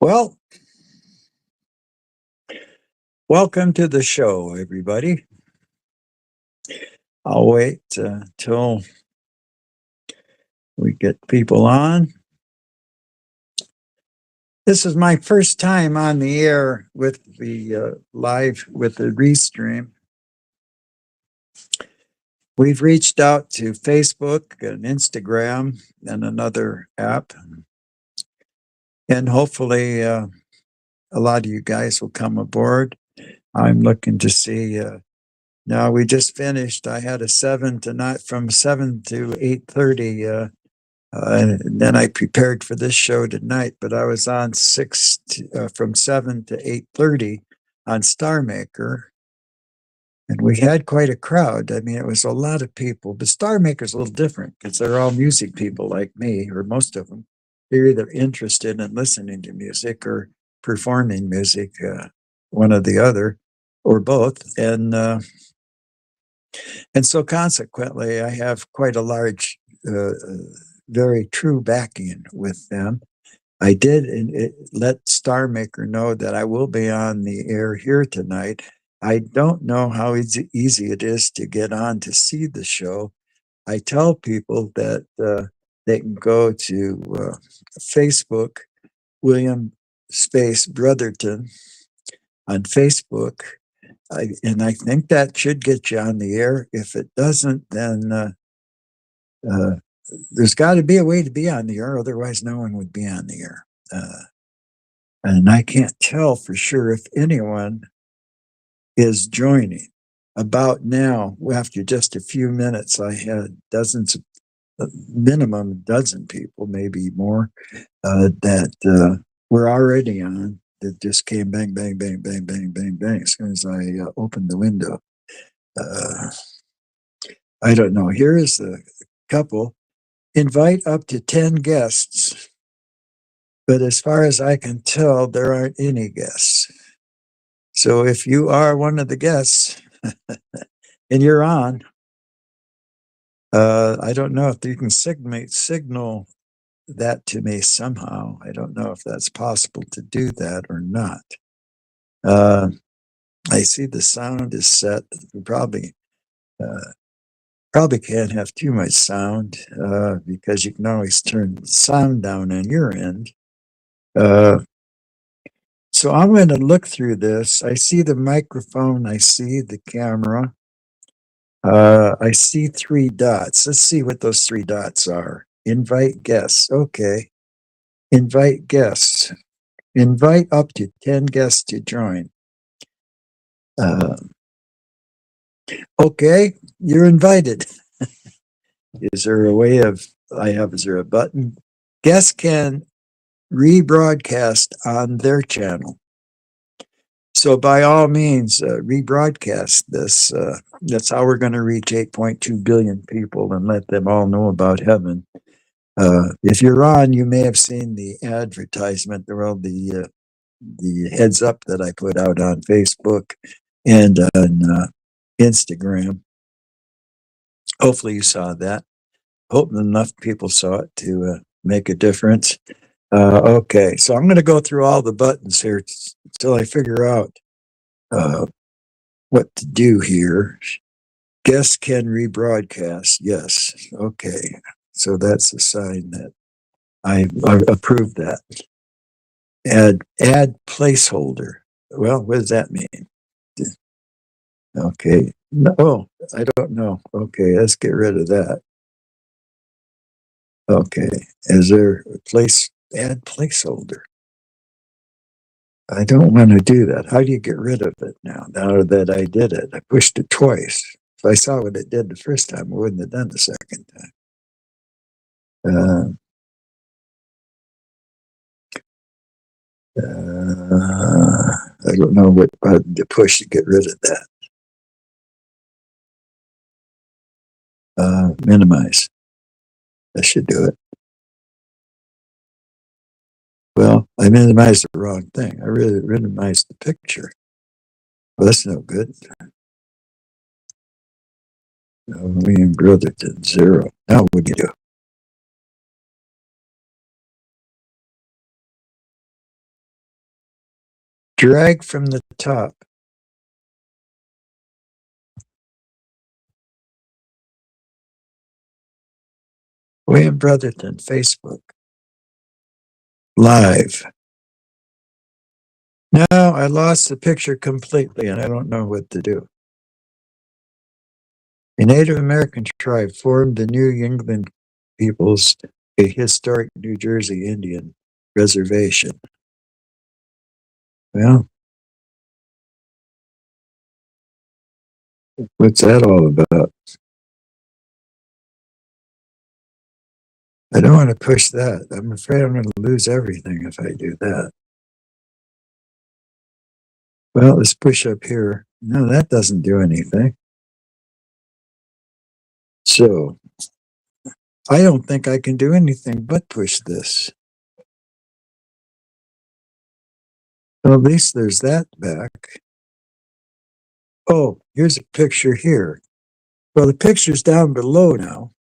Well, welcome to the show, everybody. I'll wait till we get people on. This is my first time on the air with the live with the restream. We've reached out to Facebook and Instagram and another app, and hopefully a lot of you guys will come aboard. I'm looking to see. Now we just finished. I had a from 7 to 8:30. And then I prepared for this show tonight, but I was on from 7 to 8:30 on Star Maker, and we had quite a crowd. I mean, it was a lot of people. But Star Maker's a little different because they're all music people like me, or most of them. They're either interested in listening to music or performing music, one or the other, or both. And so consequently, I have quite a large, very true backing with them. I did let Star Maker know that I will be on the air here tonight. I don't know how easy it is to get on to see the show. I tell people that they can go to Facebook, William Space Brotherton on Facebook. And I think that should get you on the air. If it doesn't, then there's got to be a way to be on the air. Otherwise, no one would be on the air. And I can't tell for sure if anyone is joining. About now, after just a few minutes, I had dozens, minimum a dozen people, maybe more, that were already on. That just came bang, bang, bang, bang, bang, bang, bang as soon as I opened the window. I don't know. Here is the couple. Invite up to 10 guests. But as far as I can tell, there aren't any guests. So if you are one of the guests and you're on, I don't know if you can signal that to me somehow. I don't know if that's possible to do that or not. I see the sound is set. We probably can't have too much sound because you can always turn the sound down on your end. So I'm going to look through this. I see the microphone. I see the camera. I see 3 dots. Let's see what those 3 dots are. Invite guests. Okay. Invite guests. Invite up to 10 guests to join. Okay, you're invited. Is there a way of, is there a button? Guests can rebroadcast on their channel. So by all means, rebroadcast this. That's how we're going to reach 8.2 billion people and let them all know about heaven. If you're on, you may have seen the advertisement, well, the heads up that I put out on Facebook and on Instagram. Hopefully you saw that. Hope enough people saw it to make a difference. Okay, so I'm going to go through all the buttons here until I figure out what to do here. Guests can rebroadcast. Yes. Okay. So that's a sign that I approve that. Add placeholder. Well, what does that mean? Okay. No, I don't know. Okay, let's get rid of that. Okay. Is there a add placeholder? I don't want to do that. How do you get rid of it now? Now that I did it, I pushed it twice. If I saw what it did the first time, I wouldn't have done the second time. I don't know what button to push to get rid of that. Minimize. That should do it. Well, I minimized the wrong thing. I really minimized the picture. Well, that's no good. William Brotherton, 0. Now what do you do? Drag from the top. William Brotherton, Facebook. Live. Now I lost the picture completely and I don't know what to do. A Native American tribe formed the New England peoples, a historic New Jersey Indian reservation. Well, what's that all about? I don't want to push that. I'm afraid I'm going to lose everything if I do that. Well, let's push up here. No, that doesn't do anything. So I don't think I can do anything but push this. Well, at least there's that back. Oh, here's a picture here. Well, the picture's down below now.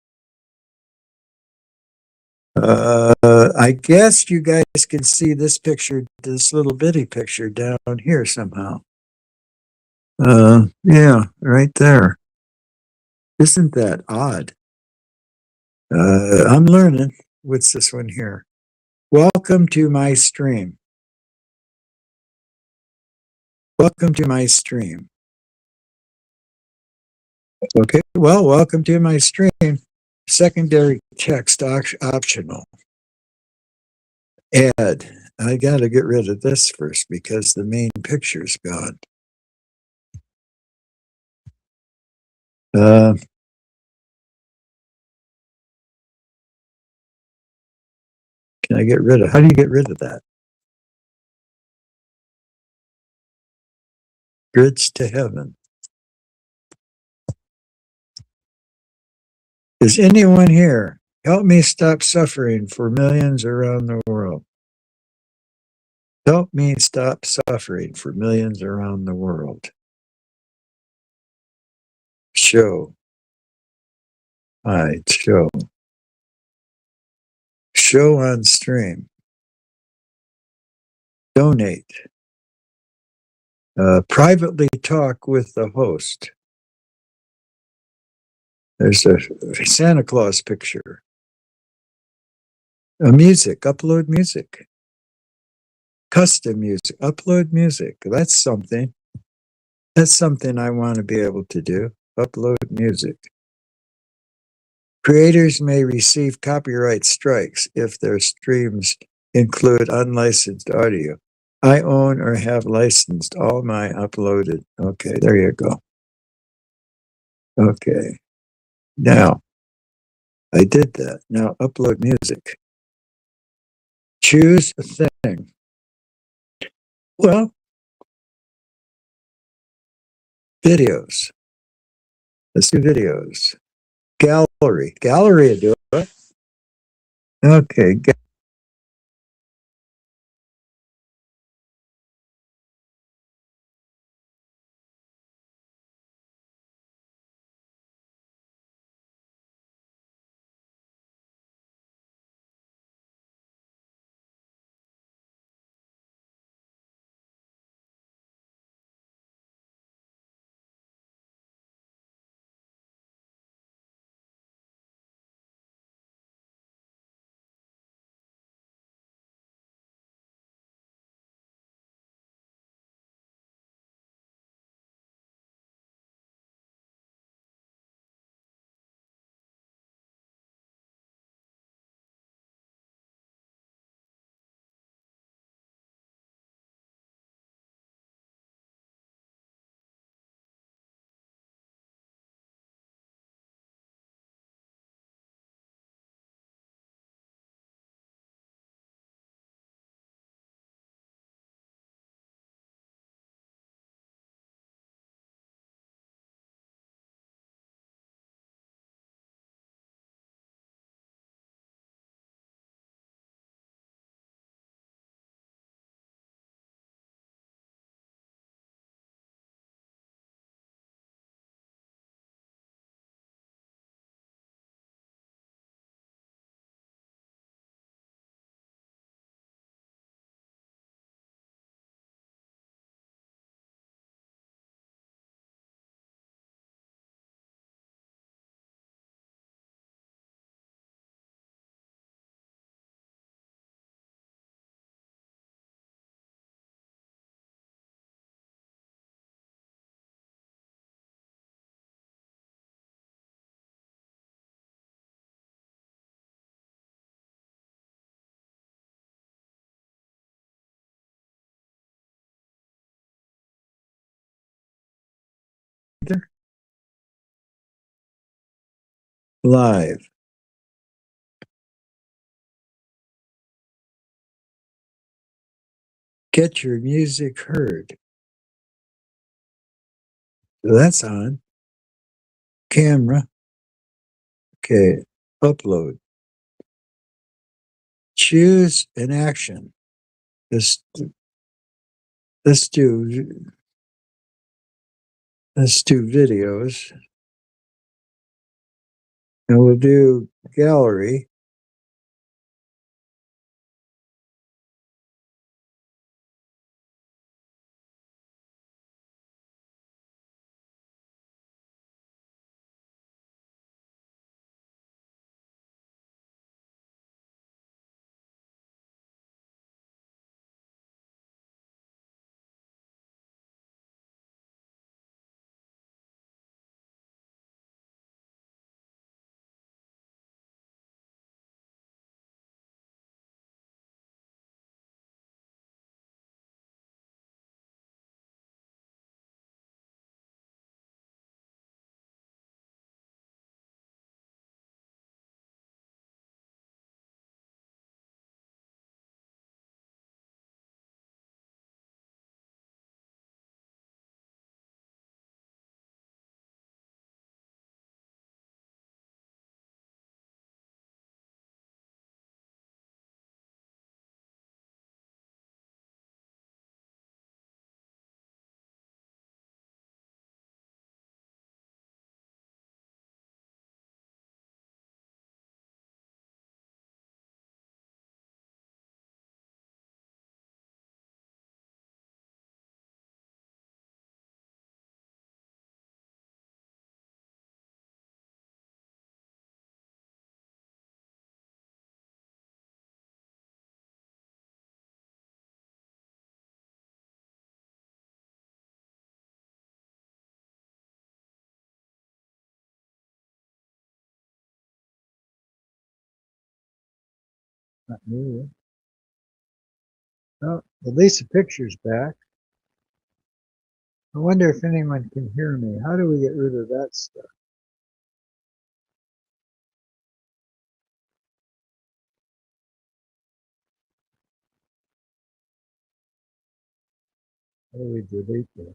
I guess you guys can see this picture, this little bitty picture down here somehow. Yeah, right there. Isn't that odd? I'm learning. What's this one here? Welcome to my stream. Welcome to my stream. Okay, well, welcome to my stream. Secondary text optional. Add. I got to get rid of this first because the main picture's gone. Can I get rid of? How do you get rid of that? Grids to heaven. Is anyone here? Help me stop suffering for millions around the world. Help me stop suffering for millions around the world. Show. Hide. Show. Show on stream. Donate. Privately talk with the host. There's a Santa Claus picture. Music. Upload music. Custom music. Upload music. That's something. That's something I want to be able to do. Upload music. Creators may receive copyright strikes if their streams include unlicensed audio. I own or have licensed all my uploaded. Okay, there you go. Okay. Now, I did that. Now, upload music. Choose a thing. Well, videos. Let's do videos. Gallery. Gallery will do it. Okay. Live. Get your music heard. So that's on. Camera. Okay. Upload. Choose an action. Let's let's do let's do videos. And we'll do gallery. Not really. Oh, at least the picture's back. I wonder if anyone can hear me. How do we get rid of that stuff? How do we delete that?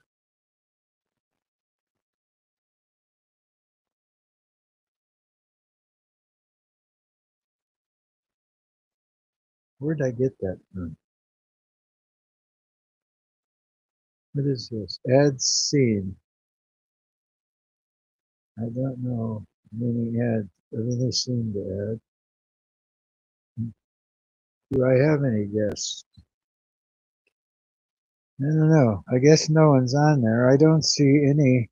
Where did I get that from? What is this? Add scene. I don't know. Meaning add. Another scene to add. Do I have any guests? I don't know. I guess no one's on there. I don't see any.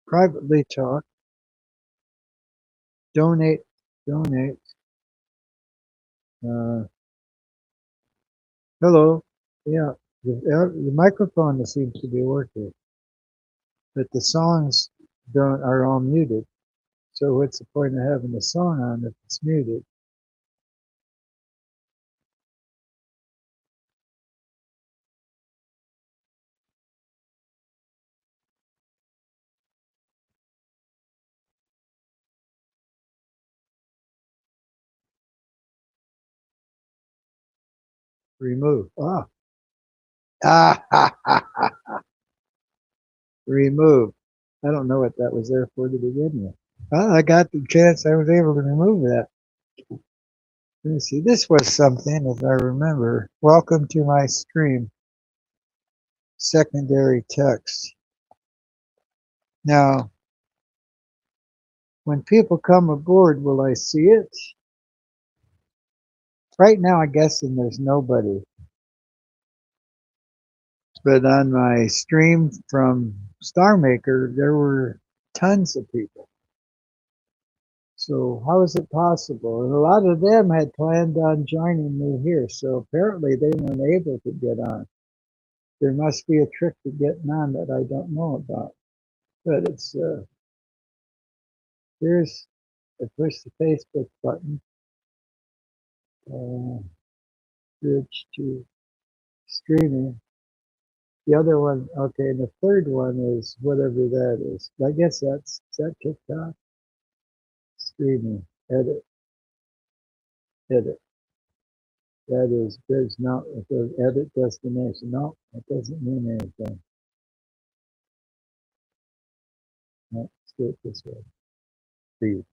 Privately talk. Donate. Donate. Hello. Yeah. The microphone seems to be working, but the songs don't are all muted. So what's the point of having the song on if it's muted? Remove. Ah. Ah. Remove. I don't know what that was there for to begin with. Well, I got the chance. I was able to remove that. Let me see. This was something, if I remember. Welcome to my stream. Secondary text. Now, when people come aboard, will I see it? Right now, I'm guessing there's nobody. But on my stream from StarMaker, there were tons of people. So how is it possible? And a lot of them had planned on joining me here, so apparently they weren't able to get on. There must be a trick to getting on that I don't know about. But it's here's I push the Facebook button, switch to streaming. The other one, okay, and the third one is whatever that is. I guess is that TikTok? Streaming, edit. That is, there's not, the edit destination. No, that doesn't mean anything. No, let's do it this way. Feed.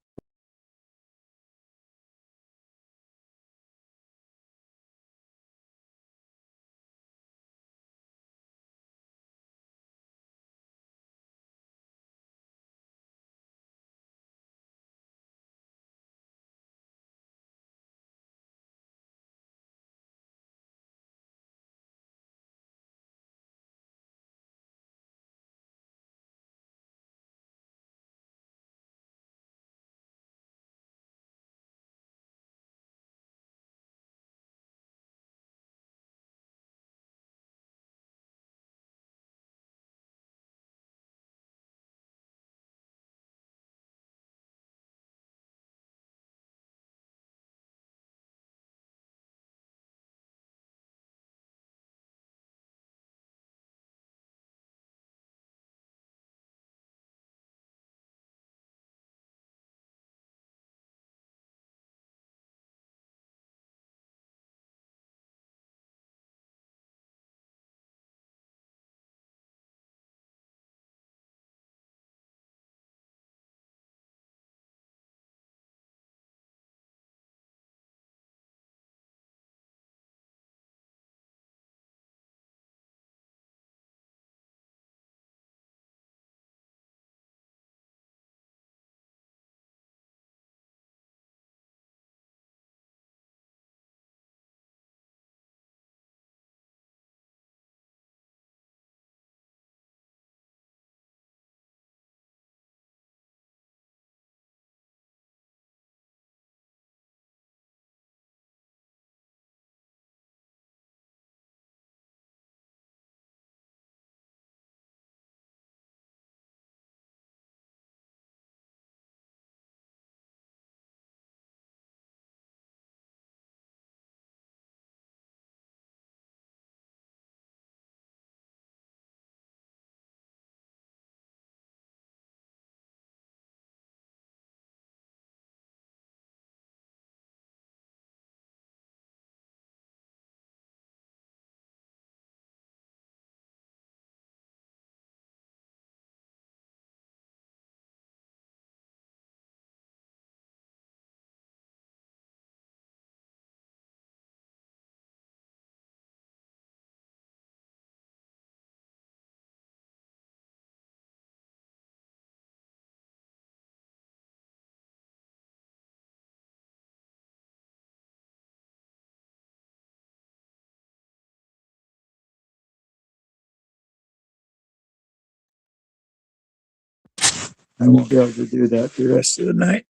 I won't be able to do that the rest of the night.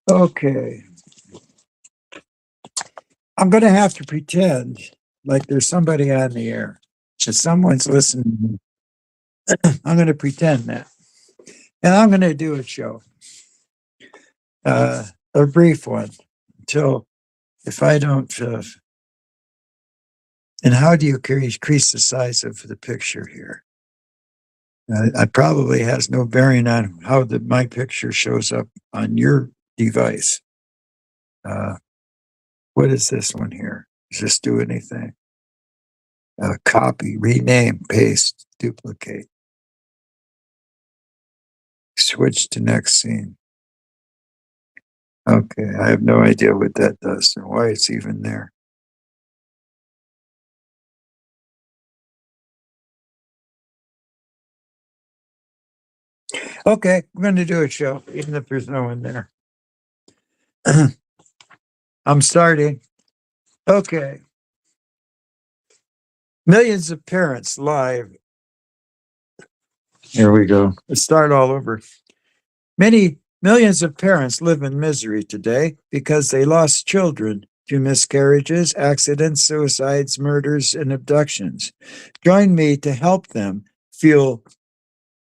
Okay. I'm going to have to pretend like there's somebody on the air. If someone's listening, I'm going to pretend that. And I'm going to do a show, a brief one, until if I don't. And how do you increase the size of the picture here? It probably has no bearing on how my picture shows up on your device. What is this one here? Does this do anything? Copy, rename, paste, duplicate. Switch to next scene. Okay, I have no idea what that does or why it's even there. Okay, I'm going to do a show, even if there's no one there. I'm starting. Okay. Millions of parents live. Here we go. Let's start all over. Many millions of parents live in misery today because they lost children to miscarriages, accidents, suicides, murders, and abductions. Join me to help them feel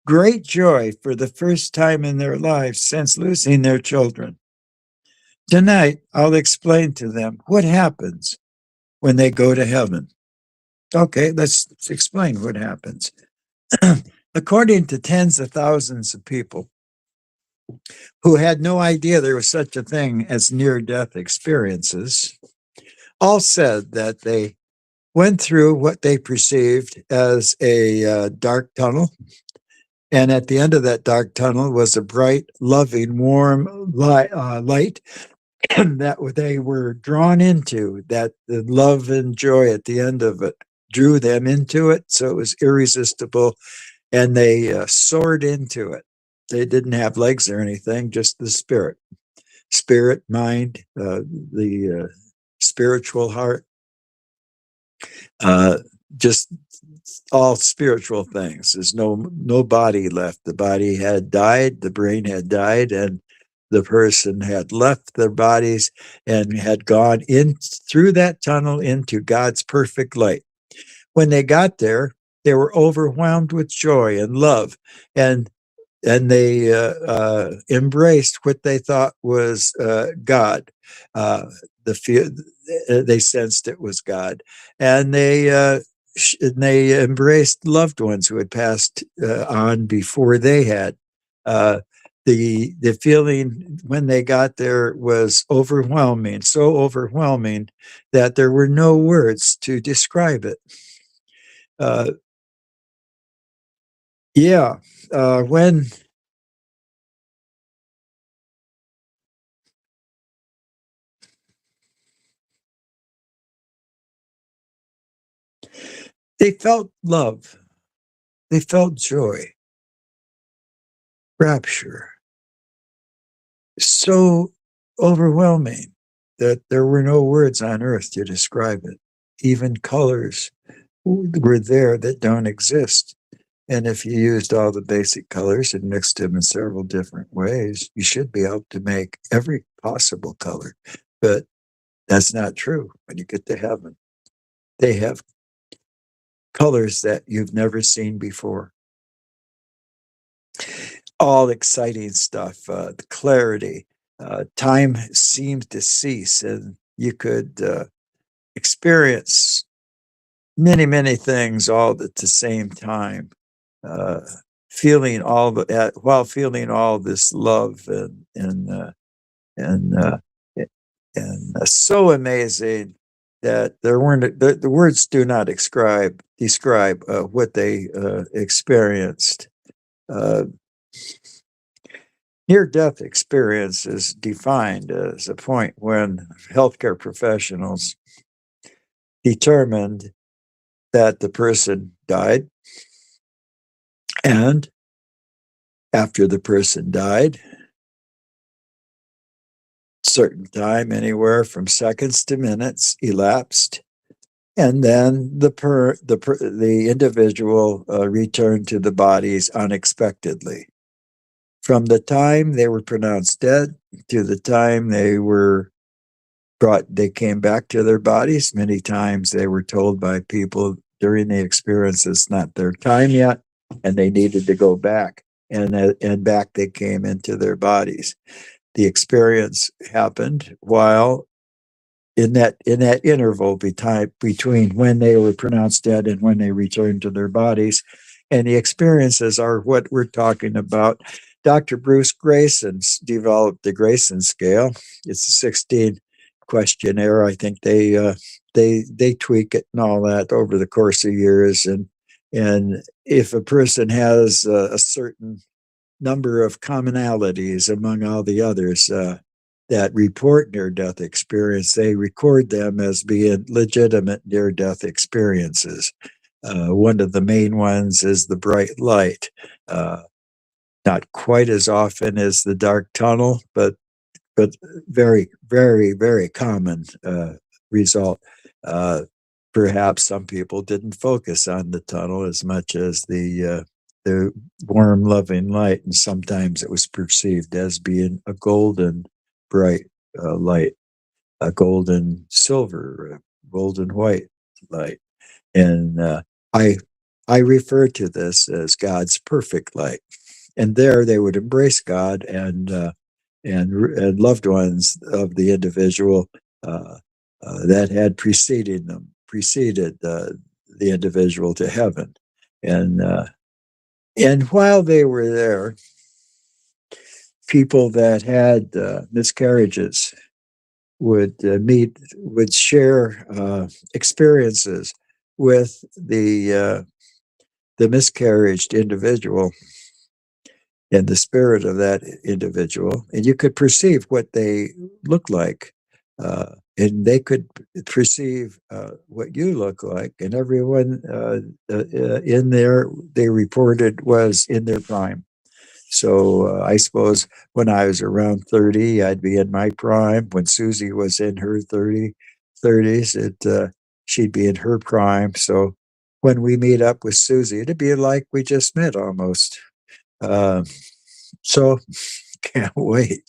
great joy for the first time in their lives since losing their children. Tonight, I'll explain to them what happens when they go to heaven. Okay, let's explain what happens. According to tens of thousands of people who had no idea there was such a thing as near-death experiences, all said that they went through what they perceived as a dark tunnel. And at the end of that dark tunnel was a bright, loving, warm light that they were drawn into, that the love and joy at the end of it drew them into it. So it was irresistible. And they soared into it. They didn't have legs or anything, just the spirit, mind, the spiritual heart, just all spiritual things. There's no body left. The body had died, the brain had died, and the person had left their bodies and had gone in through that tunnel into God's perfect light. When they got there, they were overwhelmed with joy and love, and they embraced what they thought was God. They sensed it was God, and they embraced loved ones who had passed on before they had. The feeling when they got there was overwhelming, so overwhelming that there were no words to describe it. When they felt love, they felt joy, rapture, so overwhelming that there were no words on earth to describe it. Even colors were there that don't exist. And if you used all the basic colors and mixed them in several different ways, you should be able to make every possible color. But that's not true when you get to heaven. They have colors that you've never seen before. All exciting stuff, the clarity. Time seemed to cease, and you could experience many, many things all at the same time. While feeling all this love and so amazing that there weren't the words do not describe what they experienced. Near-death experience is defined as a point when healthcare professionals determined that the person died, and after the person died, certain time, anywhere from seconds to minutes, elapsed, and then the individual returned to the bodies unexpectedly. From the time they were pronounced dead to the time they came back to their bodies. Many times they were told by people during the experience it's not their time yet, and they needed to go back, and back they came into their bodies. The experience happened while in that interval between when they were pronounced dead and when they returned to their bodies. And the experiences are what we're talking about. Dr. Bruce Grayson's developed the Grayson scale. It's a 16 questionnaire. I think they tweak it and all that over the course of years. And if a person has a certain number of commonalities among all the others that report near-death experience, they record them as being legitimate near-death experiences. One of the main ones is the bright light. Not quite as often as the dark tunnel, but very, very, very common result. Perhaps some people didn't focus on the tunnel as much as the warm, loving light, and sometimes it was perceived as being a golden, bright light, a golden silver, golden white light. And I refer to this as God's perfect light. And there they would embrace God and loved ones of the individual that had preceded the individual to heaven, and while they were there, people that had miscarriages would share experiences with the miscarried individual and the spirit of that individual, and you could perceive what they look like, and they could perceive what you look like, and everyone in there they reported was in their prime. So I suppose when I was around 30, I'd be in my prime. When Susie was in her 30s, she'd be in her prime. So when we meet up with Susie, it'd be like we just met almost. Uh, so can't wait.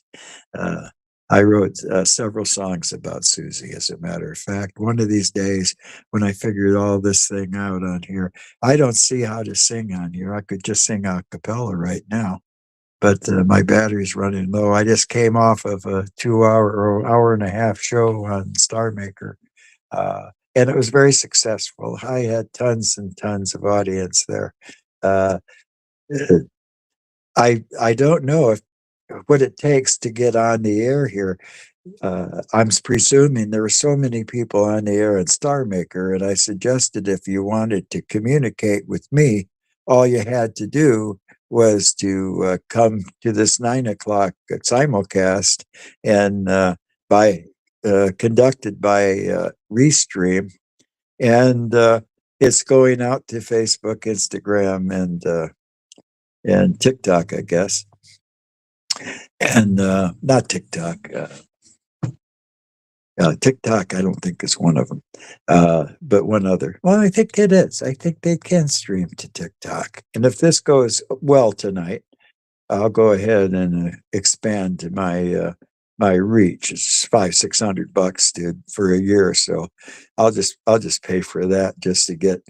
Uh, I wrote several songs about Susie, as a matter of fact. One of these days, when I figured all this thing out on here, I don't see how to sing on here. I could just sing a cappella right now, but my battery's running low. I just came off of a 2 hour or hour and a half show on Star Maker, and it was very successful. I had tons and tons of audience there. Uh, I don't know if what it takes to get on the air here. I'm presuming there were so many people on the air at Star Maker, and I suggested if you wanted to communicate with me, all you had to do was to come to this 9 o'clock simulcast, and by conducted by Restream, and it's going out to Facebook, Instagram, and TikTok, I guess, and not TikTok. TikTok, I don't think is one of them, but one other. Well, I think it is. I think they can stream to TikTok. And if this goes well tonight, I'll go ahead and expand my reach. It's $500-600 for a year or so. I'll just pay for that just to get,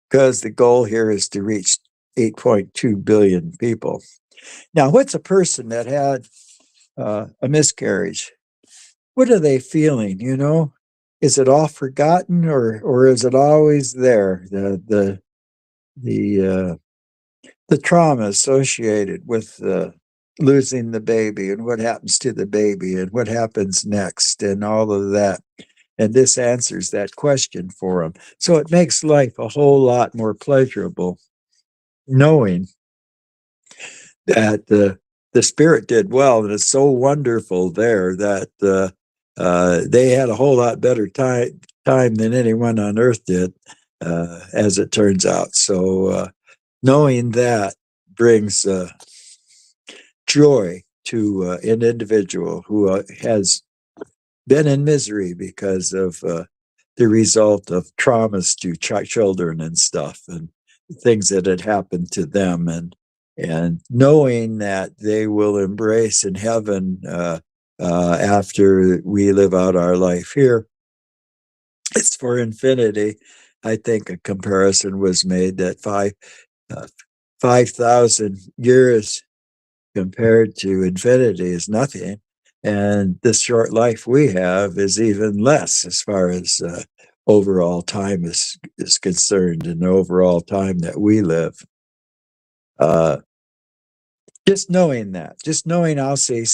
because the goal here is to reach 8.2 billion people. Now, what's a person that had a miscarriage? What are they feeling? Is it all forgotten, or is it always there? The trauma associated with losing the baby, and what happens to the baby, and what happens next, and all of that. And this answers that question for them. So it makes life a whole lot more pleasurable, knowing that the spirit did well, and it's so wonderful there that they had a whole lot better time than anyone on earth did, as it turns out. So knowing that brings joy to an individual who has been in misery because of the result of traumas to children and stuff, and things that had happened to them, and knowing that they will embrace in heaven after we live out our life here. It's for infinity. I think a comparison was made that 5,000 years compared to infinity is nothing, and this short life we have is even less as far as overall time is concerned, and overall time that we live. Just knowing that, just knowing I'll say,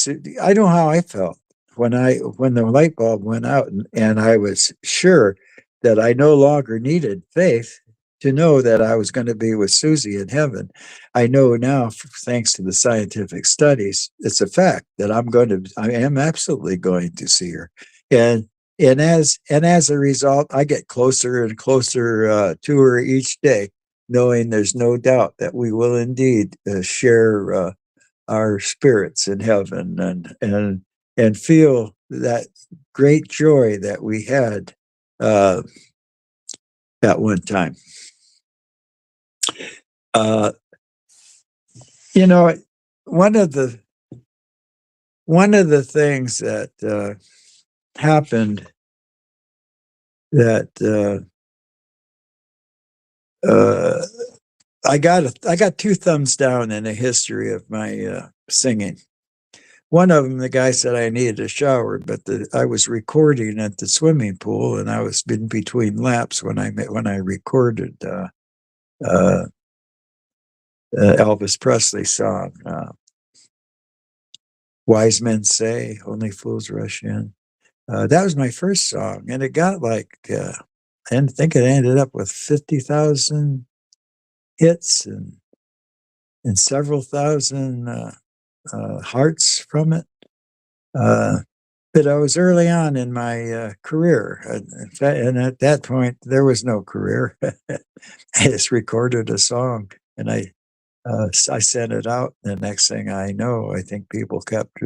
I know how I felt when the light bulb went out, and I was sure that I no longer needed faith to know that I was going to be with Susie in heaven. I know now, thanks to the scientific studies, it's a fact that I am absolutely going to see her. And as a result, I get closer and closer to her each day, knowing there's no doubt that we will indeed share our spirits in heaven, and feel that great joy that we had at one time. You know, one of the things that happened that I got 2 thumbs down in the history of my singing. one of them, the guy said I needed a shower, but I was recording at the swimming pool, and I was in between laps when I recorded Elvis Presley song. Wise Men Say, Only Fools Rush In. That was my first song, and it got like, I think it ended up with 50,000 hits and several thousand hearts from it. But I was early on in my career, and at that point, there was no career. I just recorded a song, and I sent it out. The next thing I know, I think people kept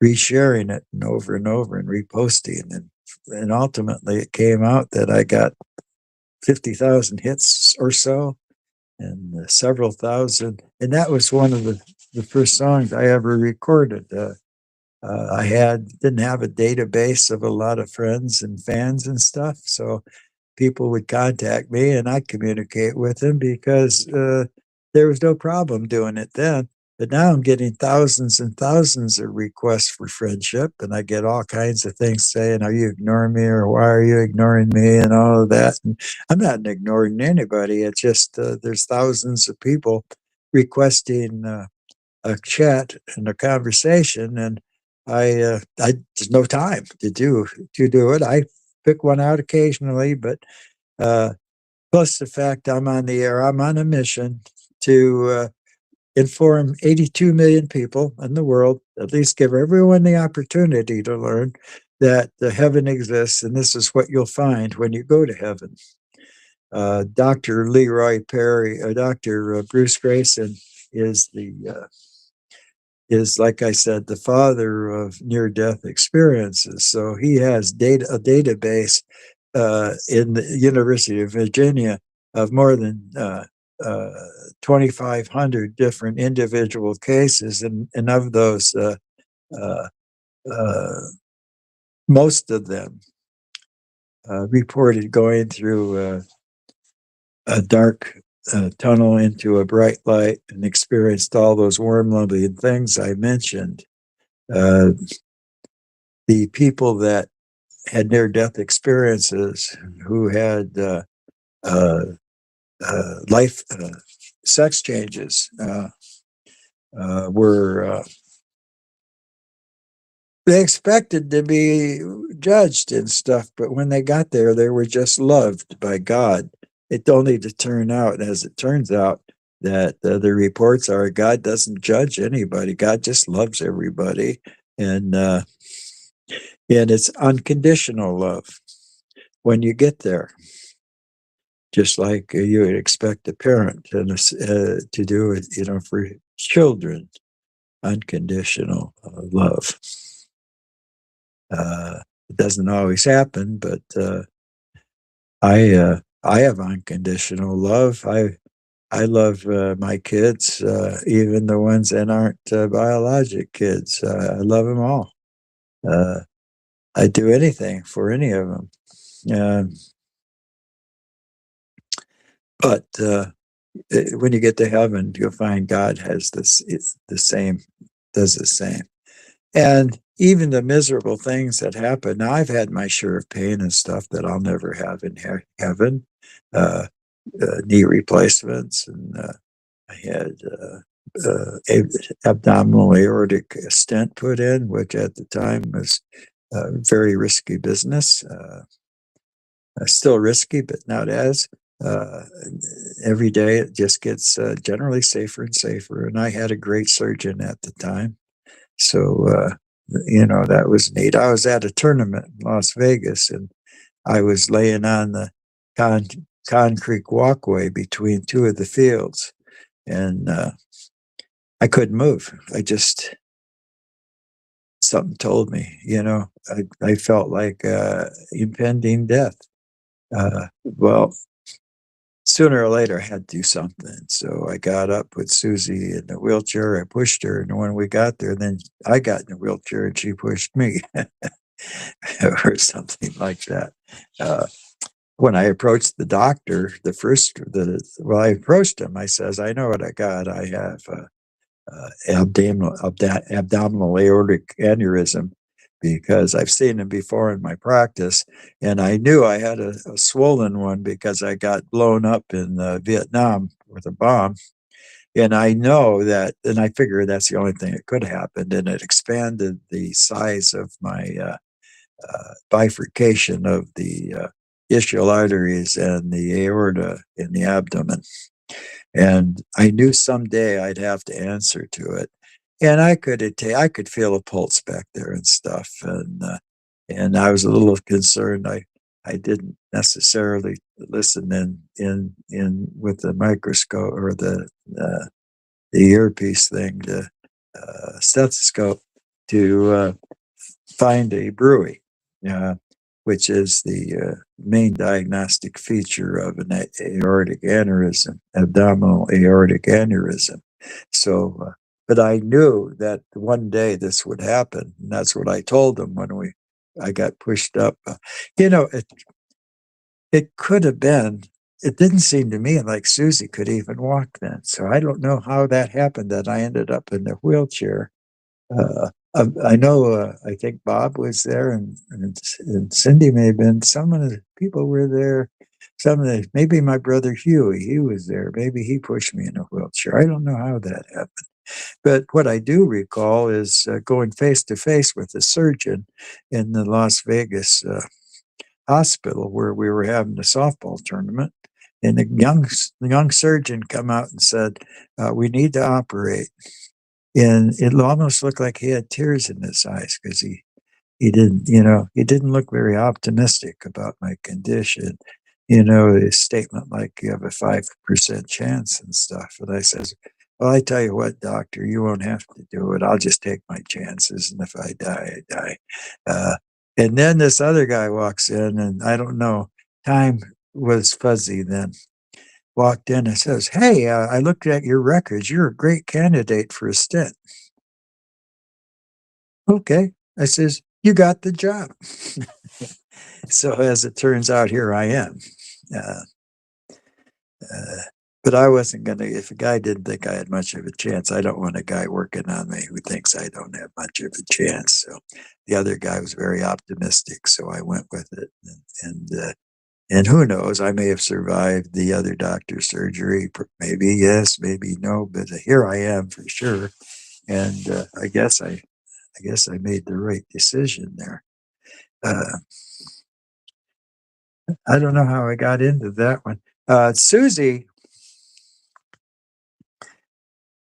resharing it and over and reposting, and ultimately it came out that I got 50,000 hits or so, and several thousand, and that was one of the first songs I ever recorded. I didn't have a database of a lot of friends and fans and stuff, so people would contact me and I'd communicate with them because there was no problem doing it then. But now I'm getting thousands and thousands of requests for friendship, and I get all kinds of things saying, "Are you ignoring me?" or "Why are you ignoring me?" and all of that. And I'm not ignoring anybody. It's just there's thousands of people requesting a chat and a conversation, and I there's no time to do it. I pick one out occasionally, but uh, plus the fact I'm on the air, I'm on a mission to inform 82 million people in the world, at least give everyone the opportunity to learn that the heaven exists, and this is what you'll find when you go to heaven. Dr. Leroy Perry, Dr. Bruce Grayson is like I said, the father of near-death experiences. So he has a database in the University of Virginia of more than 2,500 different individual cases, and of those, uh, uh, most of them reported going through a dark tunnel into a bright light and experienced all those worm-loving things I mentioned. The people that had near-death experiences who had life sex changes were they expected to be judged and stuff, but when they got there, they were just loved by God. It only to turn out, as it turns out, that the reports are God doesn't judge anybody. God just loves everybody, and it's unconditional love when you get there, just like you would expect a parent to do it, for children. Unconditional love. It doesn't always happen, but I have unconditional love. I love my kids, even the ones that aren't biologic kids. I love them all. I'd do anything for any of them. But when you get to heaven, you'll find God has this. It's the same. Does the same. And even the miserable things that happen. Now, I've had my share of pain and stuff that I'll never have in heaven. Knee replacements, and I had abdominal aortic stent put in, which at the time was very risky business. Still risky, but not as. Every day it just gets generally safer and safer. And I had a great surgeon at the time. So, that was neat. I was at a tournament in Las Vegas, and I was laying on the concrete walkway between two of the fields, and I couldn't move. Something told me, I felt like impending death. Well, sooner or later, I had to do something. So I got up with Susie in the wheelchair. I pushed her, and when we got there, then I got in the wheelchair and she pushed me, or something like that. When I approached the doctor, I approached him. I says, "I know what I got. I have abdominal aortic aneurysm, because I've seen them before in my practice, and I knew I had a swollen one because I got blown up in Vietnam with a bomb. And I know that, and I figure that's the only thing that could have happened, and it expanded the size of my bifurcation of the ischial arteries and the aorta in the abdomen. And I knew someday I'd have to answer to it. And I could feel a pulse back there and stuff. And I was a little concerned. I didn't necessarily listen in with the microscope or the earpiece thing, the stethoscope, to find a bruit, which is the main diagnostic feature of an aortic aneurysm, abdominal aortic aneurysm. So, but I knew that one day this would happen, and that's what I told them when I got pushed up. It could have been. It didn't seem to me like Susie could even walk then. So I don't know how that happened that I ended up in the wheelchair. I know, I think Bob was there, and Cindy may have been. Some of the people were there. Maybe my brother Huey, he was there. Maybe he pushed me in a wheelchair. I don't know how that happened. But what I do recall is going face to face with a surgeon in the Las Vegas hospital where we were having a softball tournament. And the young surgeon come out and said, "We need to operate." And it almost looked like he had tears in his eyes because he didn't look very optimistic about my condition. His statement like you have a 5% chance and stuff. And I says, "Well, I tell you what, doctor, you won't have to do it. I'll just take my chances, and if I die, I die." And then this other guy walks in, and I don't know, time was fuzzy then. Walked in and says, "Hey, I looked at your records. You're a great candidate for a stent." Okay. I says, "You got the job." So as it turns out, here I am. Uh, uh, but I wasn't going to, if a guy didn't think I had much of a chance, I don't want a guy working on me who thinks I don't have much of a chance. So the other guy was very optimistic. So I went with it. And who knows, I may have survived the other doctor's surgery. Maybe yes, maybe no, but here I am for sure. And I guess I made the right decision there. I don't know how I got into that one. Susie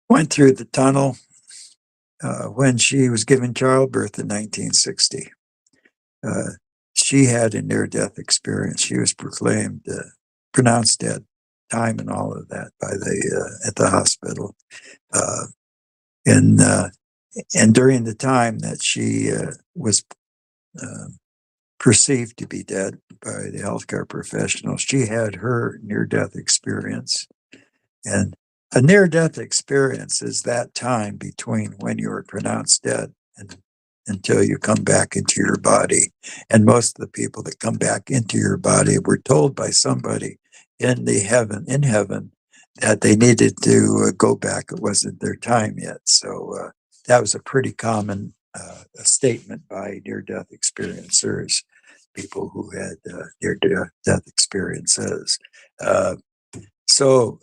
went through the tunnel when she was given childbirth in 1960. She had a near-death experience. She was pronounced dead, time and all of that by at the hospital. And during the time that she was perceived to be dead by the healthcare professionals, she had her near-death experience. And a near-death experience is that time between when you are pronounced dead and until you come back into your body. And most of the people that come back into your body were told by somebody in heaven that they needed to go back. It wasn't their time yet. So that was a pretty common statement by near-death experiencers, people who had near-death experiences. So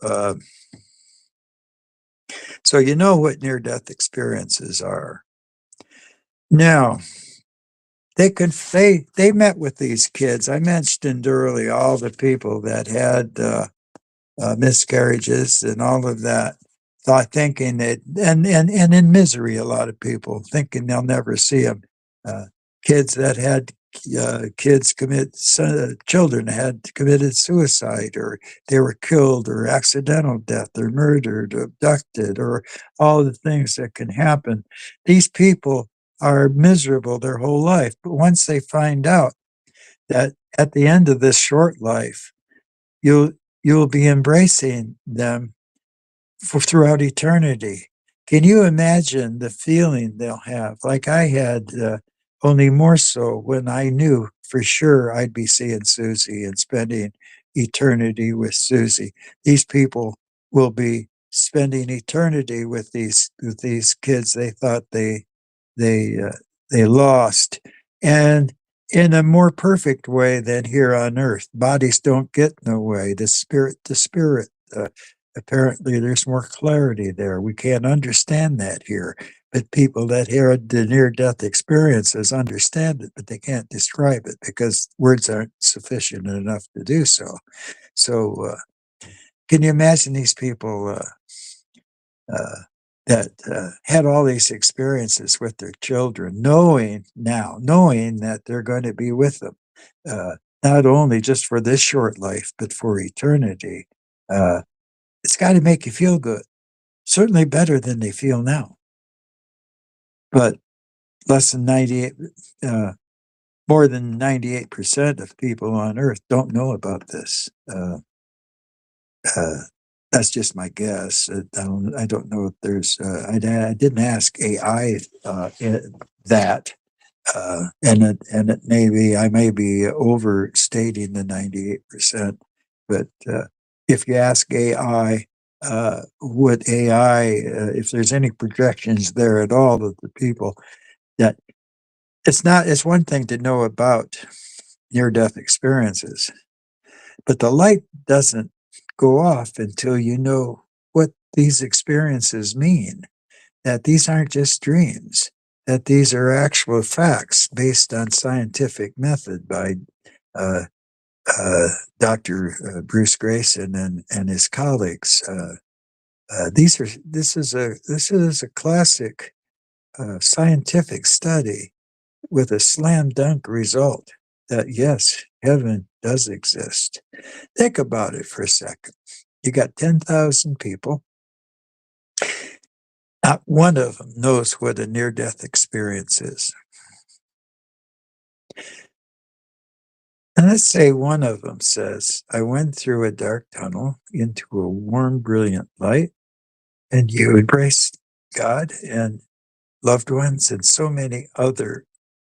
you know what near-death experiences are. Now, they met with these kids. I mentioned earlier all the people that had miscarriages and all of that, thinking that, and in misery, a lot of people thinking they'll never see them. Kids that had children had committed suicide, or they were killed, or accidental death, or murdered, or abducted, or all the things that can happen. These people are miserable their whole life. But once they find out that at the end of this short life, you'll be embracing them throughout eternity. Can you imagine the feeling they'll have? Like I had, only more so when I knew for sure I'd be seeing Susie and spending eternity with Susie. These people will be spending eternity with these kids they thought they lost, and in a more perfect way than here on earth. Bodies don't get no way. The spirit to spirit. Apparently, there's more clarity there. We can't understand that here, but people that hear the near-death experiences understand it, but they can't describe it because words aren't sufficient enough to do so. So, can you imagine these people that had all these experiences with their children, knowing that they're going to be with them, not only just for this short life, but for eternity? It's got to make you feel good. Certainly better than they feel now. But less than 98, more than 98% of people on Earth don't know about this. That's just my guess. I don't know if there's. I didn't ask AI that, and it I may be overstating the 98%. But if you ask AI, would AI, if there's any projections there at all of the people that it's one thing to know about near-death experiences, but the light doesn't go off until you know what these experiences mean, that these aren't just dreams, that these are actual facts based on scientific method by Dr. Bruce Grayson and his colleagues. This is a classic scientific study with a slam dunk result that yes, heaven does exist. Think about it for a second. You got 10,000 people. Not one of them knows what a near-death experience is. And let's say one of them says, I went through a dark tunnel into a warm, brilliant light, and you embraced God and loved ones and so many other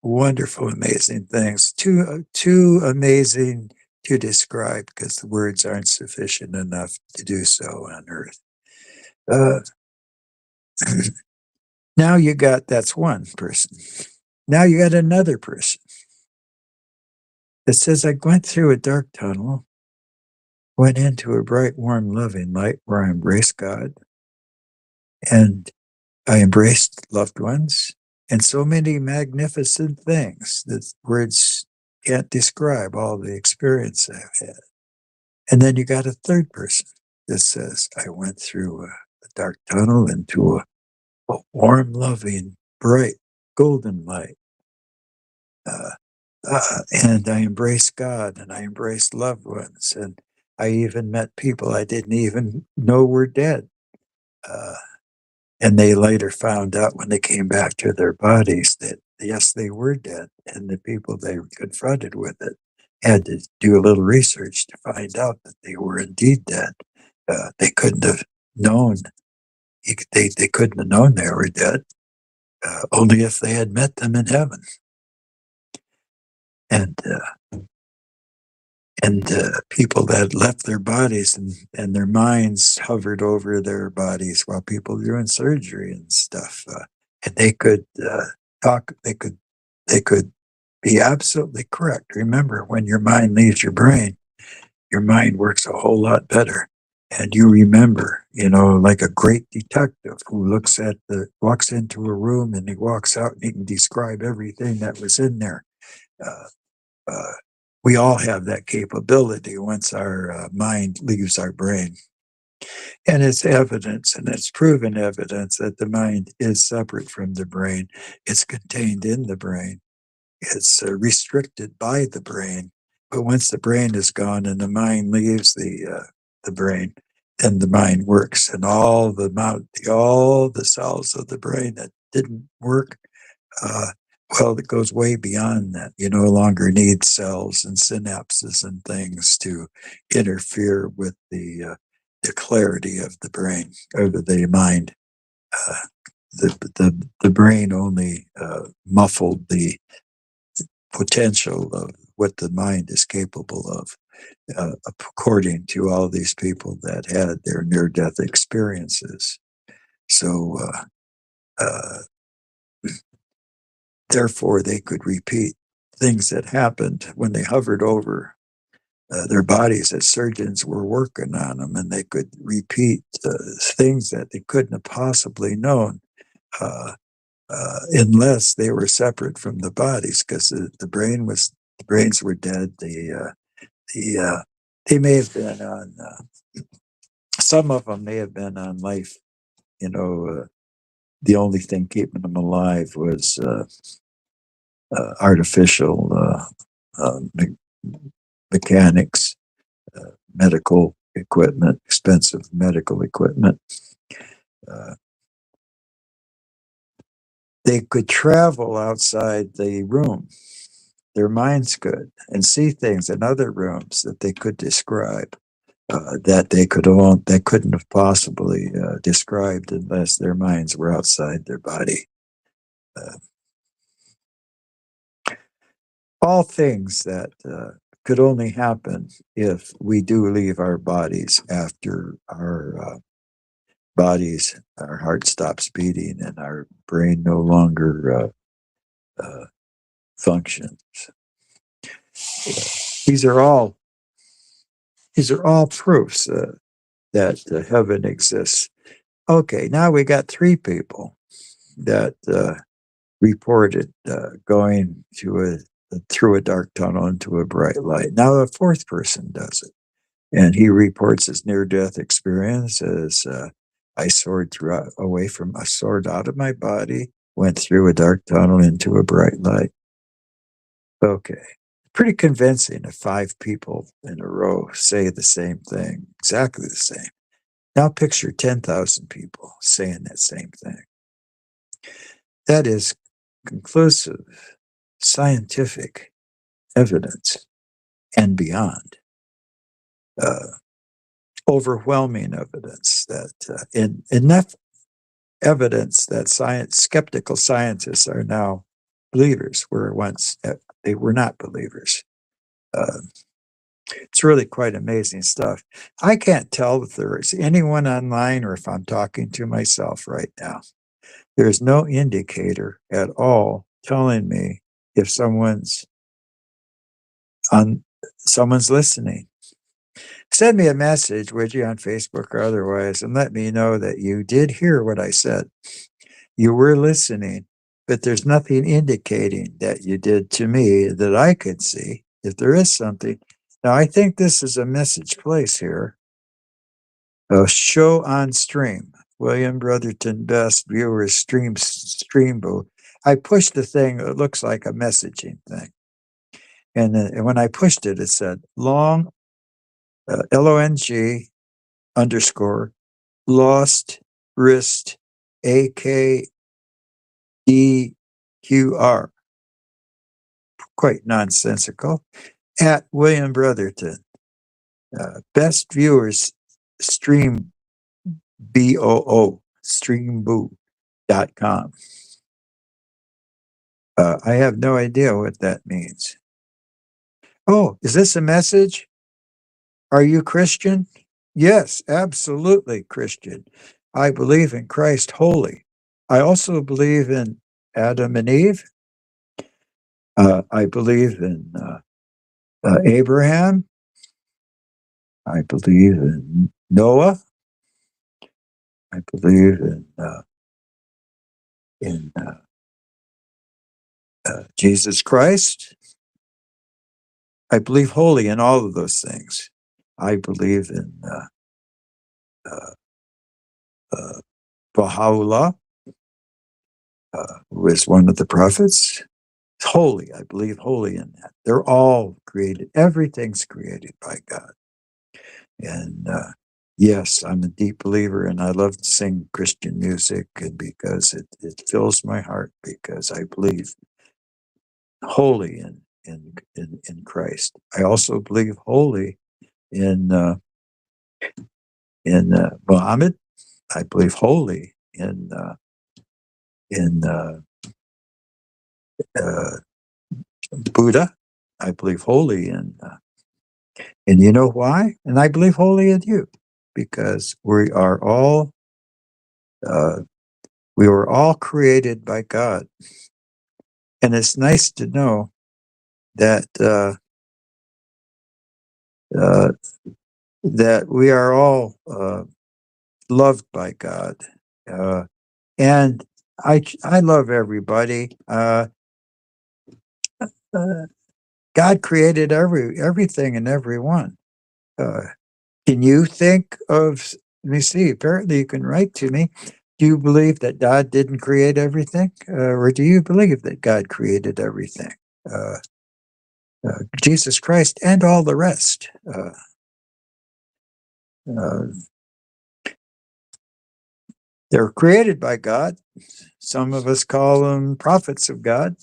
wonderful, amazing things. Too amazing to describe because the words aren't sufficient enough to do so on earth. Now that's one person. Now you got another person that says, I went through a dark tunnel, went into a bright, warm, loving light where I embraced God and I embraced loved ones and so many magnificent things that words can't describe all the experience I've had. And then you got a third person that says, I went through a dark tunnel into a warm, loving, bright, golden light. And I embraced God and I embraced loved ones. And I even met people I didn't even know were dead. And they later found out when they came back to their bodies that, yes, they were dead. And the people they confronted with it had to do a little research to find out that they were indeed dead. They couldn't have known. They couldn't have known they were dead, only if they had met them in heaven. And people that left their bodies and their minds hovered over their bodies while people were doing surgery and stuff, and they could talk. They could be absolutely correct. Remember, when your mind leaves your brain, your mind works a whole lot better, and you remember. Like a great detective who walks into a room and he walks out and he can describe everything that was in there. We all have that capability once our mind leaves our brain. And it's evidence, and it's proven evidence that the mind is separate from the brain. It's contained in the brain. It's restricted by the brain. But once the brain is gone and the mind leaves the brain, then the mind works. And all the cells of the brain that didn't work, well, it goes way beyond that. You no longer need cells and synapses and things to interfere with the clarity of the brain or the mind. The brain only muffled the potential of what the mind is capable of. according to all these people that had their near-death experiences. So, therefore, they could repeat things that happened when they hovered over their bodies as surgeons were working on them, and they could repeat things that they couldn't have possibly known unless they were separate from the bodies, because the brains were dead. They may have been on some of them may have been on life. The only thing keeping them alive was artificial mechanics, medical equipment, expensive medical equipment. They could travel outside the room. Their minds could, and see things in other rooms that they could describe, that they couldn't have possibly described unless their minds were outside their body. All things that could only happen if we do leave our bodies after our heart stops beating and our brain no longer functions. These are all proofs that heaven exists. Okay, now we got 3 people that reported going through a dark tunnel into a bright light. Now a 4th person does it, and he reports his near-death experience as I soared out of my body, went through a dark tunnel into a bright light. Okay. Pretty convincing if 5 people in a row say the same thing, exactly the same. Now picture 10,000 people saying that same thing. That is conclusive scientific evidence and beyond. Overwhelming evidence that enough evidence that skeptical scientists are now believers, where once they were not believers. It's really quite amazing stuff. I can't tell if there is anyone online or if I'm talking to myself right now. There's no indicator at all telling me if someone's listening. Send me a message, would you, on Facebook or otherwise, and let me know that you did hear what I said. You were listening, but there's nothing indicating that you did to me that I could see. If there is something. Now, I think this is a message place here. A show on stream. William Brotherton Best Viewers Stream Booth. I pushed the thing that looks like a messaging thing. And when I pushed it, it said long, LONG _ lost wrist AKDQR. Quite nonsensical. At William Brotherton. Best Viewers Stream BOO, streamboo.com. I have no idea what that means. Oh, is this a message? Are you Christian? Yes, absolutely Christian. I believe in Christ wholly. I also believe in Adam and Eve. I believe in Abraham. I believe in Noah. I believe in Jesus Christ. I believe wholly in all of those things. I believe in Baha'u'llah, who is one of the prophets. Holy, I believe wholly in that. They're all created. Everything's created by God. And yes, I'm a deep believer, and I love to sing Christian music, and because it fills my heart, because I believe wholly in Christ. I also believe wholly in Muhammad. I believe wholly in Buddha. I believe wholly in And you know why? And I believe wholly in you, because we were all created by God. And it's nice to know that that we are all loved by God. And I love everybody. Uh, God created everything and everyone. Uh, can you think of? Let me see. Apparently, you can write to me. Do you believe that God didn't create everything, or do you believe that God created everything? Uh, Jesus Christ and all the rest. Uh, they're created by God. Some of us call them prophets of God.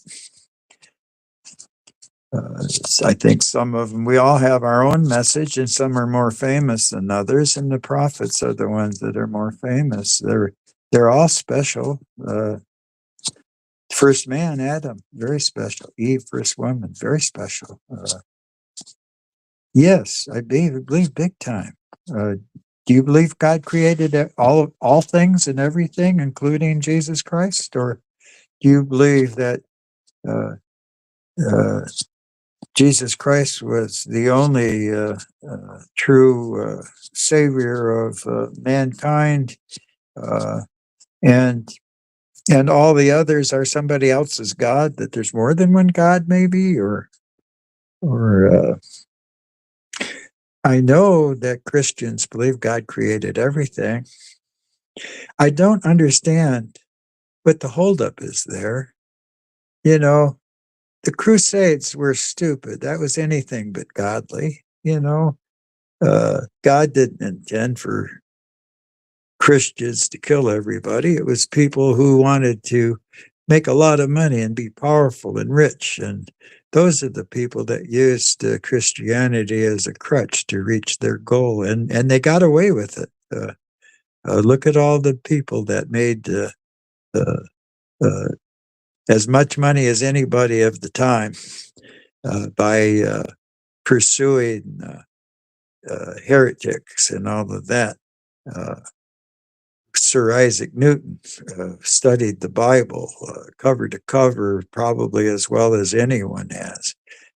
I think some of them, we all have our own message, and some are more famous than others. And the prophets are the ones that are more famous. They're all special. First man, Adam, very special. Eve, first woman, very special. Yes, I believe big time. Do you believe God created all things and everything, including Jesus Christ, or do you believe that uh, uh, Jesus Christ was the only true savior of mankind, uh, and all the others are somebody else's God? That there's more than one God, maybe, or I know that Christians believe God created everything. I don't understand what the holdup is there. You know, the Crusades were stupid. That was anything but godly. God didn't intend for Christians to kill everybody. It was people who wanted to make a lot of money and be powerful and rich. And those are the people that used Christianity as a crutch to reach their goal. And they got away with it. Look at all the people that made uh, as much money as anybody of the time by pursuing heretics and all of that. Uh, Sir Isaac Newton studied the Bible cover to cover, probably as well as anyone has.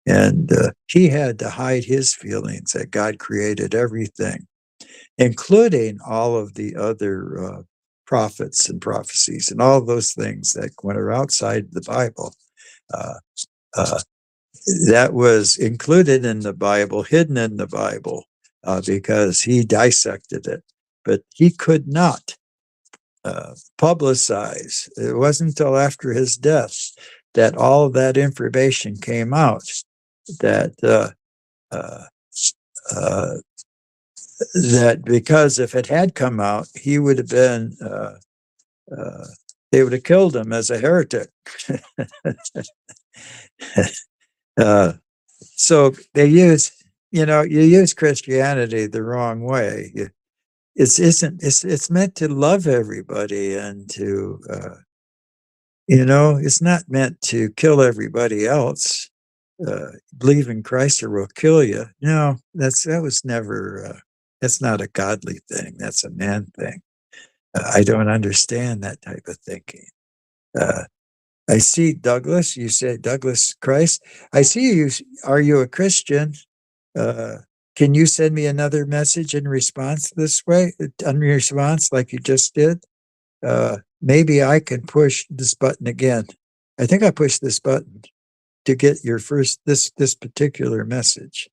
And he had to hide his feelings that God created everything, including all of the other prophets and prophecies and all those things that were outside the Bible. Uh, uh, that was included in the Bible, hidden in the Bible, because he dissected it. But he could not publicize. It wasn't until after his death that all of that information came out. That uh, uh, that because if it had come out, he would have been. They would have killed him as a heretic. uh, so they use, you use Christianity the wrong way. It's meant to love everybody and to it's not meant to kill everybody else. Believe in Christ or we'll kill you. No, that was never. That's not a godly thing. That's a man thing. I don't understand that type of thinking. Uh, I see Douglas. You say Douglas Christ. I see you. Are you a Christian? Uh, can you send me another message in response this way? In response, like you just did. Maybe I can push this button again. I think I pushed this button to get your first this particular message.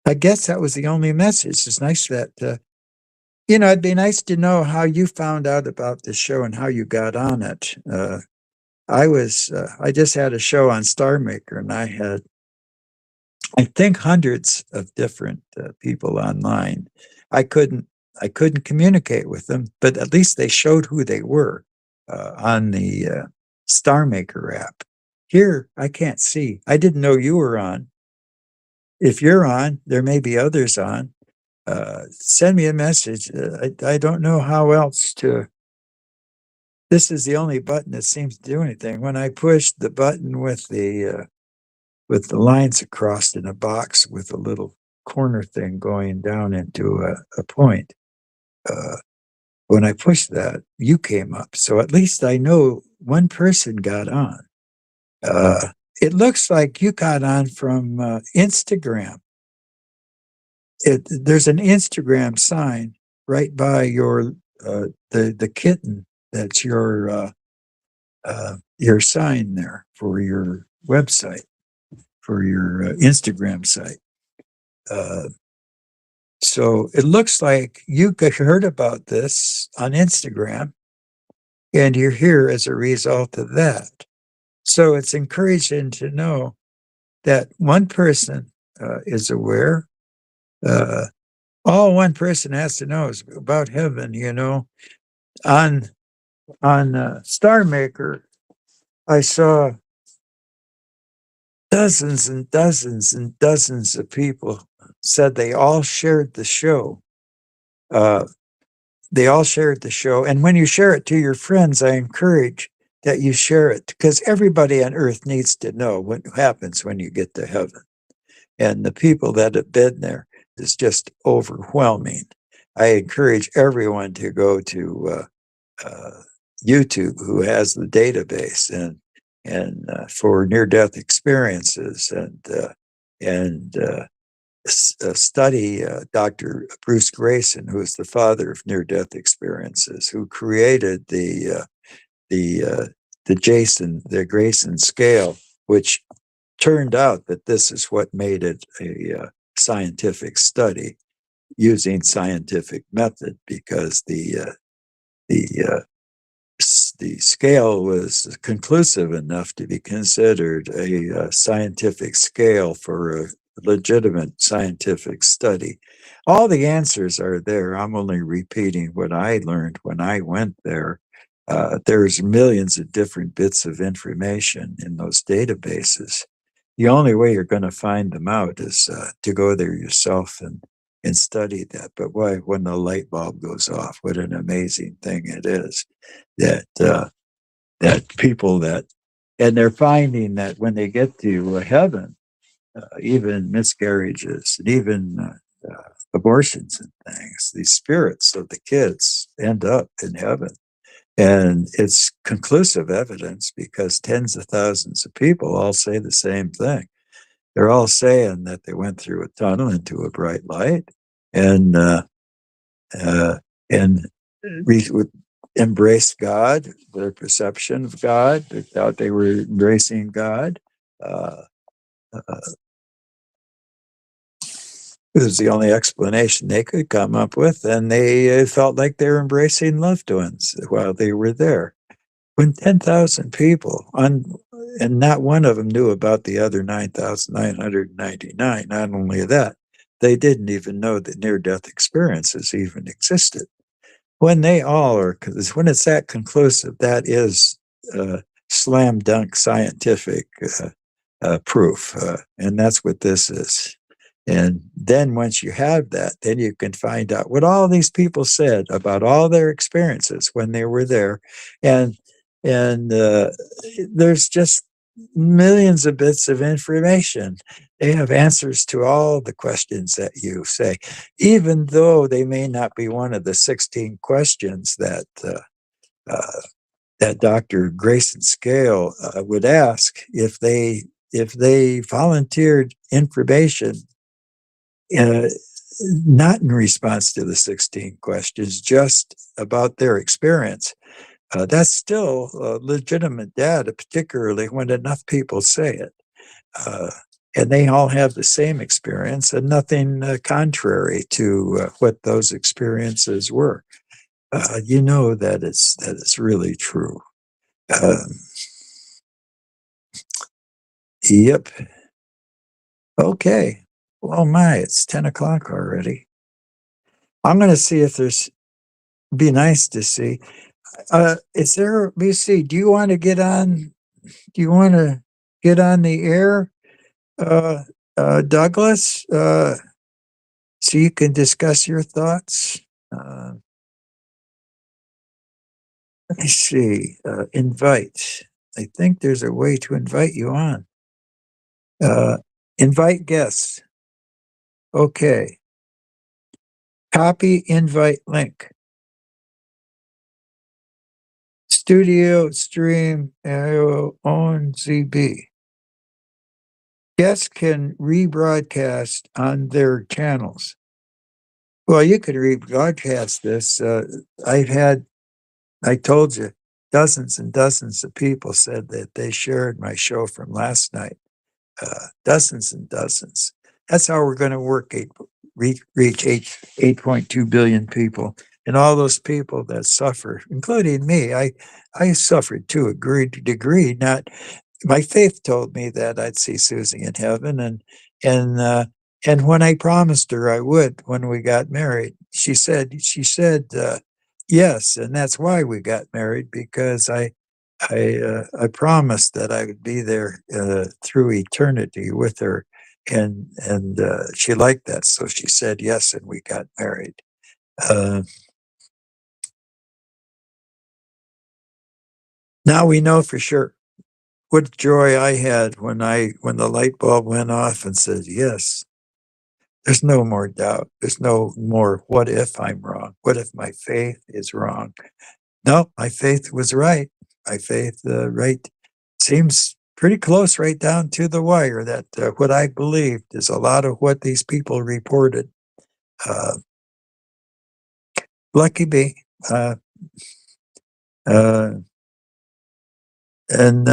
I guess that was the only message. It's nice that it'd be nice to know how you found out about the show and how you got on it. I just had a show on Star Maker, and I had, I think, hundreds of different people online. I couldn't communicate with them, but at least they showed who they were on the Star Maker app. Here, I can't see. I didn't know you were on. If you're on, there may be others on. Send me a message. I don't know how else to. this is the only button that seems to do anything. When I push the button with the lines across in a box with a little corner thing going down into a point, when I pushed that, you came up. So at least I know one person got on. It looks like you got on from Instagram. There's an Instagram sign right by the kitten. That's your sign there for your website, for your Instagram site. So it looks like you heard about this on Instagram, and you're here as a result of that. So it's encouraging to know that one person is aware. All one person has to know is about heaven. On Star Maker, I saw dozens and dozens and dozens of people said they all shared the show. They all shared the show. And when you share it to your friends, I encourage that you share it because everybody on earth needs to know what happens when you get to heaven. And the people that have been there is just overwhelming. I encourage everyone to go to YouTube, who has the database, and for near-death experiences, and study Dr. Bruce Grayson, who is the father of near-death experiences, who created the Grayson scale, which turned out that this is what made it a scientific study using scientific method, because the scale was conclusive enough to be considered a scientific scale for a legitimate scientific study. All the answers are there. I'm only repeating what I learned when I went there. There's millions of different bits of information in those databases. The only way you're going to find them out is to go there yourself and study that. But why, when the light bulb goes off, what an amazing thing it is that people and they're finding that when they get to heaven, even miscarriages and even abortions and things, these spirits of the kids end up in heaven. And it's conclusive evidence because tens of thousands of people all say the same thing. They're all saying that they went through a tunnel into a bright light and embraced God, their perception of God. They thought they were embracing God. It was the only explanation they could come up with, and they felt like they were embracing loved ones while they were there. When 10,000 people, and not one of them knew about the other 9,999, not only that, they didn't even know that near-death experiences even existed. When they all are, because when it's that conclusive, that is slam dunk scientific proof, and that's what this is. And then once you have that, then you can find out what all these people said about all their experiences when they were there, and there's just millions of bits of information. They have answers to all the questions that you say, even though they may not be one of the 16 questions that Dr. Grayson Scale would ask if they volunteered information, not in response to the 16 questions, just about their experience. That's still legitimate data, particularly when enough people say it. And they all have the same experience and nothing contrary to what those experiences were. You know that it's really true. Yep. Okay. Well, it's 10 o'clock already. I'm going to see if be nice to see. Is there, BC, do you want to get on the air, Douglas, so you can discuss your thoughts? Let me see. Invite. I think there's a way to invite you on. Invite guests. Okay. Copy invite link. Studio stream on ZB. Guests can rebroadcast on their channels. Well, you could rebroadcast this. I told you, dozens and dozens of people said that they shared my show from last night. Dozens and dozens. That's how we're going to reach 8.2 billion people. And all those people that suffer, including me, I suffered to a great degree. Not my faith told me that I'd see Susie in heaven, and and when I promised her I would when we got married, she said yes, and that's why we got married, because I promised that I would be there through eternity with her, and she liked that, so she said yes, and we got married. Now we know for sure what joy I had when the light bulb went off and said yes. There's no more doubt. There's no more what if I'm wrong? What if my faith is wrong? No, my faith was right. My faith right seems pretty close right down to the wire that what I believed is a lot of what these people reported. Uh, Lucky me. Uh, and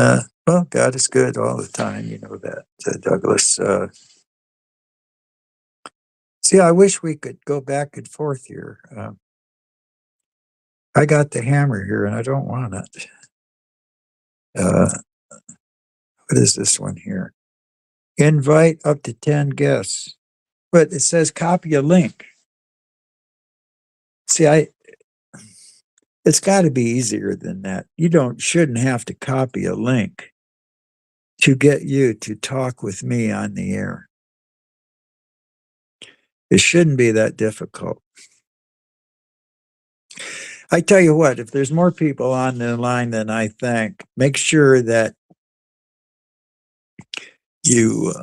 well, God is good all the time. You know that, Douglas. See, I wish we could go back and forth here. I got the hammer here, and I don't want it. What is this one here? Invite up to 10 guests, but it says copy a link. See, it's got to be easier than that. You shouldn't have to copy a link to get you to talk with me on the air. It shouldn't be that difficult. I tell you what, if there's more people on the line than I think, make sure that you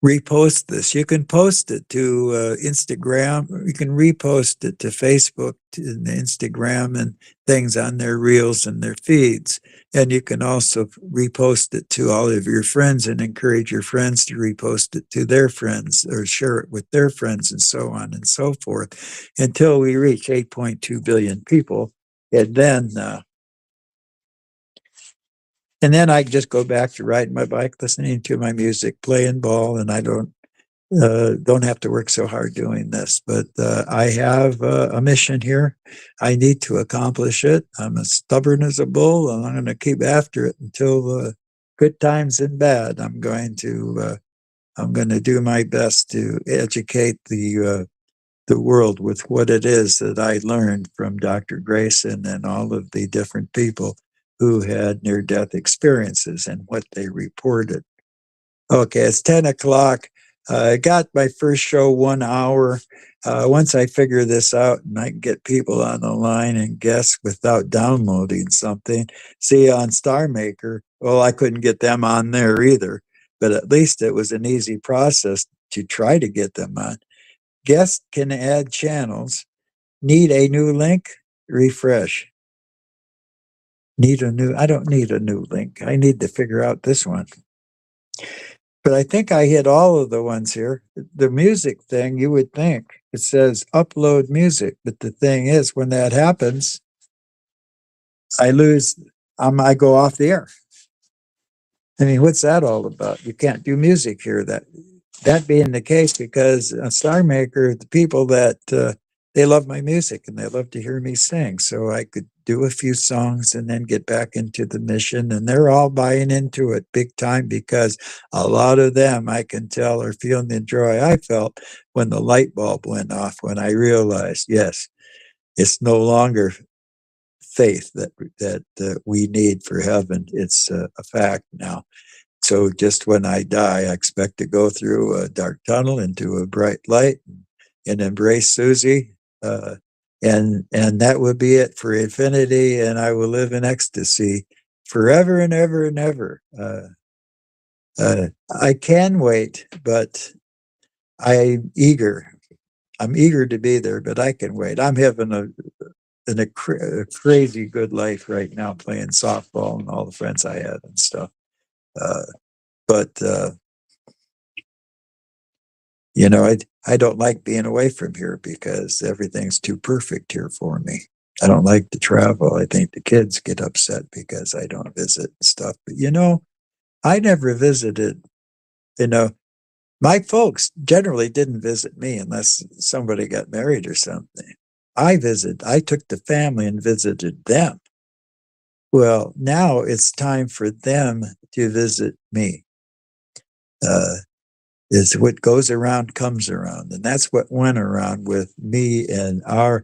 repost this. You can post it to Instagram. You can repost it to Facebook, to Instagram, and things on their reels and their feeds. And you can also repost it to all of your friends and encourage your friends to repost it to their friends or share it with their friends, and so on and so forth, until we reach 8.2 billion people. And then I just go back to riding my bike, listening to my music, playing ball, and I don't have to work so hard doing this. But I have a mission here. I need to accomplish it. I'm as stubborn as a bull, and I'm going to keep after it until good times and bad. I'm going to do my best to educate the world with what it is that I learned from Dr. Grayson and all of the different people who had near-death experiences and what they reported. Okay, it's 10 o'clock. I got my first show 1 hour. Once I figure this out and I can get people on the line and guess without downloading something. See, on Star Maker, well, I couldn't get them on there either, but at least it was an easy process to try to get them on. Guests can add channels. Need a new link? Refresh. I don't need a new link. I need to figure out this one. But I think I hit all of the ones here. The music thing, you would think it says upload music. But the thing is, when that happens, I go off the air. I mean, what's that all about? You can't do music here. That being the case, because on Star Maker, the people that they love my music and they love to hear me sing, so I could do a few songs and then get back into the mission, and they're all buying into it big time, because a lot of them, I can tell, are feeling the joy I felt when the light bulb went off, when I realized, yes, it's no longer faith that we need for heaven. It's a fact now. So just when I die, I expect to go through a dark tunnel into a bright light and embrace Susie and that would be it for infinity, and I will live in ecstasy forever and ever and ever. I can wait, but I'm eager. I'm eager to be there, but I can wait. I'm having a crazy good life right now, playing softball and all the friends I had and stuff. But you know, I don't like being away from here because everything's too perfect here for me. I don't like to travel. I think the kids get upset because I don't visit and stuff. But you know, I never visited. You know, my folks generally didn't visit me unless somebody got married or something. I took the family and visited them. Well, now it's time for them to visit me. Is what goes around comes around, and that's what went around with me and our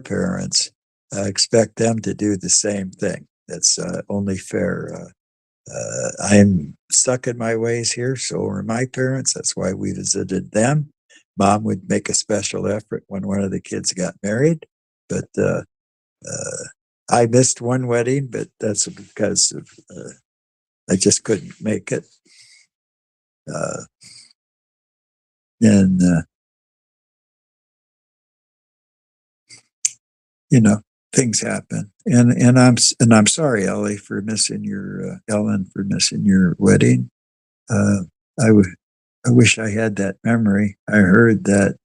parents. I expect them to do the same thing. That's only fair. I'm stuck in my ways here, so are my parents. That's why we visited them. Mom would make a special effort when one of the kids got married, but I missed one wedding, but that's because of I just couldn't make it. And you know, things happen, and I'm sorry, Ellie, for missing your Ellen, for missing your wedding. Uh, I would. I wish I had that memory. I heard that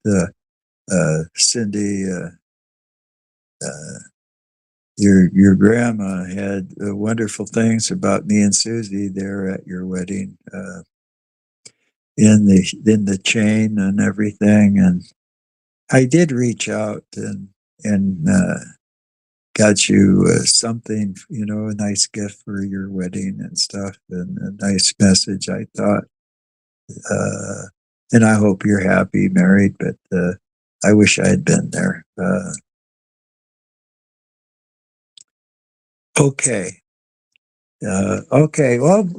Cindy, your grandma had wonderful things about me and Susie there at your wedding, in the chain and everything. And I did reach out and got you something, you know, a nice gift for your wedding and stuff, and a nice message, I thought. Uh, and I hope you're happy married, but I wish I had been there. Okay. Okay. Well,